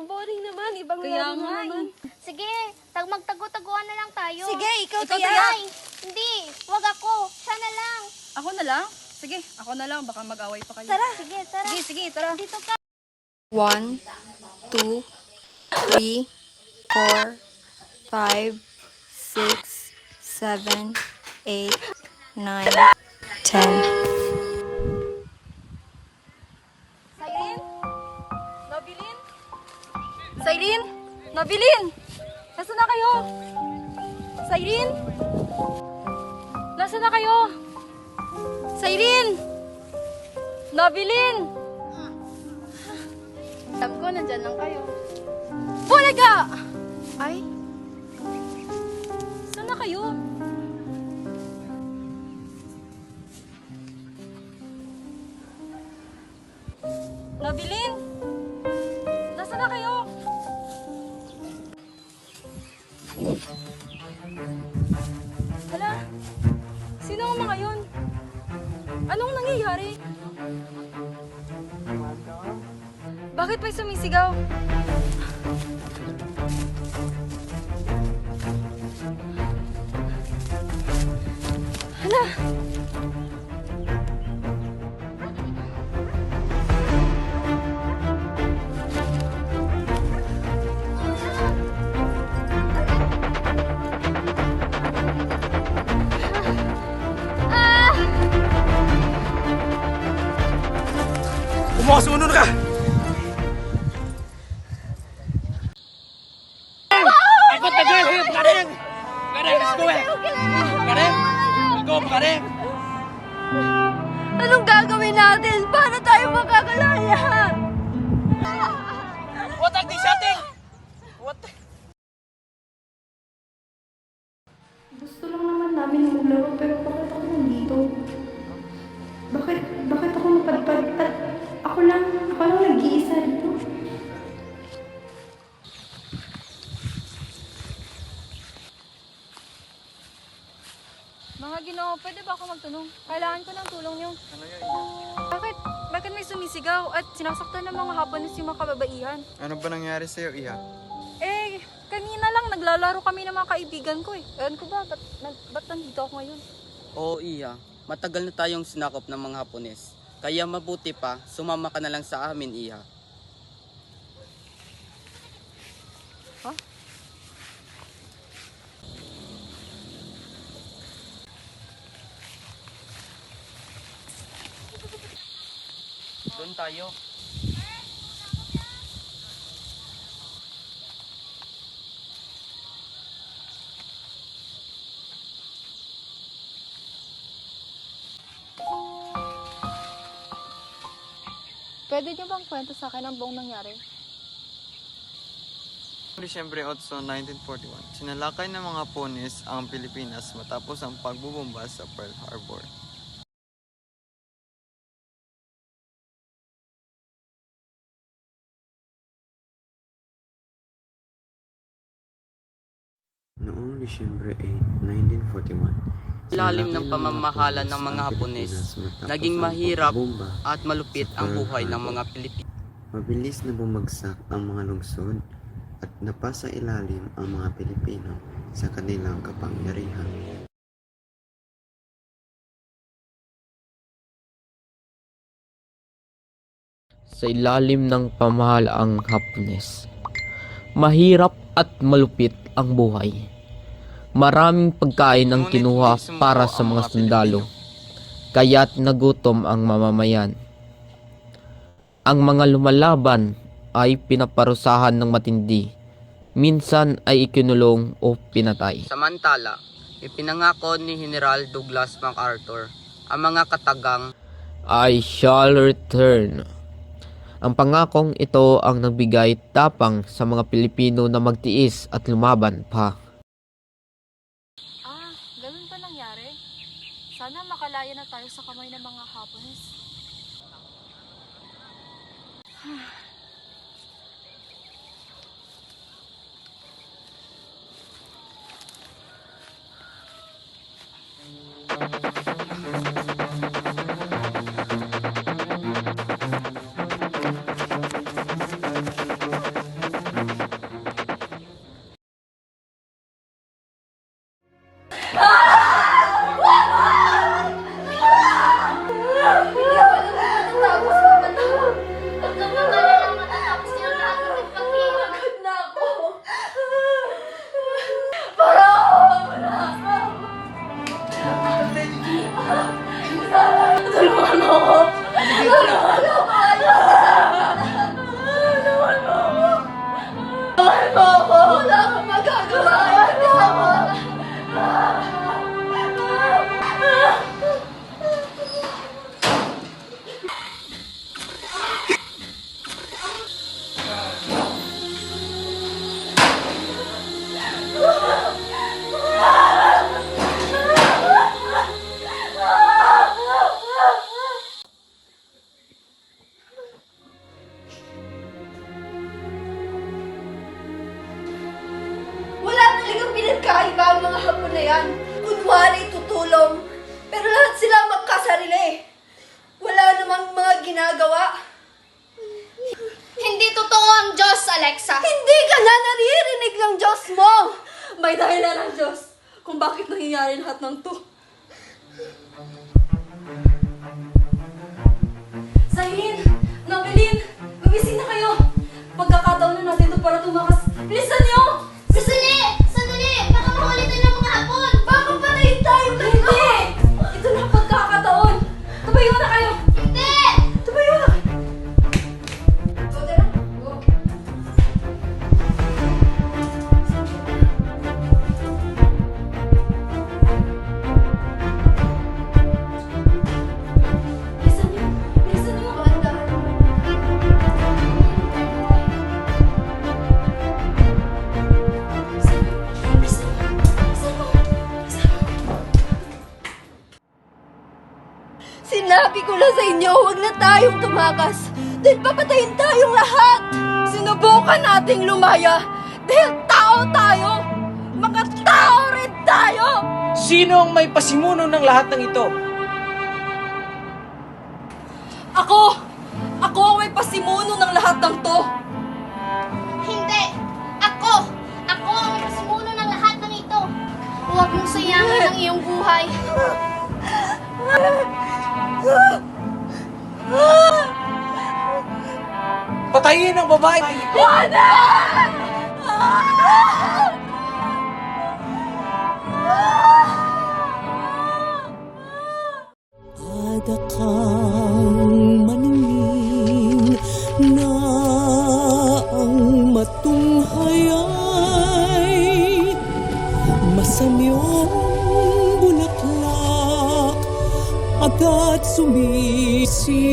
Ang boring naman. Ibang Kaya laro nga naman. Sige, magtago-taguan na lang tayo. Sige, ikaw Ikaw, Tia. Tia. Ay, hindi. Wag ako. Siya na lang. Ako na lang? Sige, ako na lang. Baka mag-away pa kayo. Tara. Sige, tara. Sige, sige, tara. Dito ka. 1, 2, 3, 4, 5, 6, 7, 8, 9, 10. Siren? Nobilin? Siren? Nobilin? Nasaan na kayo? Siren? Nasaan na kayo? Siren? Nobilin? Alam ko, nandyan lang kayo. Bulaga! Ay? Saan na kayo? Nobilin? Nasaan na kayo? Hala? Sino ang mga yun? Anong nangyayari? Bakit may sumisigaw? Hala? Sumunod ka! Ako tagay! Karing! Karing! Let's go eh! Karing! Let's go! Karing! Anong gagawin natin? Paano tayo makakalaya? What are these setting? What? Gusto lang naman namin maglaro pero bakit ako nandito? Bakit ako napadpad at ako lang nag-iisa dito? Mga Ginoo, pwede ba ako magtanong? Kailangan ko ng tulong niyo. Bakit may sumisigaw at sinasaktan ng mga Hapones yung mga kababaihan? Ano ba nangyari sa'yo, Iha? Eh, kanina lang naglalaro kami ng mga kaibigan ko eh. Ewan ko ba, ba't nandito ako ngayon? Oo, Iya. Matagal na tayong sinakop ng mga Hapones. Kaya mabuti pa, sumama ka na lang sa amin, Iha. Ha? Doon tayo. Pwede niyo bang kwento sa akin ang buong nangyari? Disyembre 8, 1941, sinalakay ng mga Hapones ang Pilipinas matapos ang pagbubomba sa Pearl Harbor. Noong Disyembre 8, 1941, Lalim ng pamamahala ng mga Hapones, naging mahirap at malupit ang buhay ng mga Pilipino. mabilis na bumagsak ang mga lungsod at napasa ilalim ang mga Pilipino sa kanilang kapangyarihan. Sa ilalim ng pamahalaang Hapones, mahirap at malupit ang buhay. Maraming pagkain ang kinuha para sa mga sundalo, kaya't nagutom ang mamamayan. Ang mga lumalaban ay pinaparusahan ng matindi, minsan ay ikinulong o pinatay. Samantala, ipinangako ni General Douglas MacArthur ang mga katagang I shall return. Ang pangakong ito ang nagbigay tapang sa mga Pilipino na magtiis at lumaban pa. Ah, ganun pa nangyari? Sana makalaya na tayo sa kamay ng mga Hapones. magkaiba ang mga hapon na yan. Kunwari tutulong, pero lahat sila magkasarili. Wala namang mga ginagawa. Hindi totoo ang Diyos, Alexa. Hindi ka na naririnig ng Diyos mo! May dahilan ang Diyos kung bakit nangyayari lahat ng to. Sahin! Novelin! Gumising na kayo! Pagkakataon na natin ito para tumakas. Bilisan niyo! Sandali! Sandali! Baka mahuli tayo ng mga hapon! Baka patayin tayo! Hindi! Ito na ang pagkakataon! Tumayo na kayo! Hindi! Tumayo na! O, tara. Go. Bilisan niyo! Bilisan niyo! Dahan-dahan. Sinabi ko na sa inyo, huwag na tayong tumakas. Dahil papatayin tayong lahat. Sinubukan nating lumaya. Dahil tao tayo. Mga tao rin tayo. Sino ang may pasimuno ng lahat ng ito? Ako! Ako ang may pasimuno ng lahat ng to. Hindi! Ako! Ako ang may pasimuno ng lahat ng ito. Huwag mong sayangin ang iyong buhay. Patayin ang babae! Ada kang maningin na ang matunghay ay masamyong bulaklak agad sumisikat.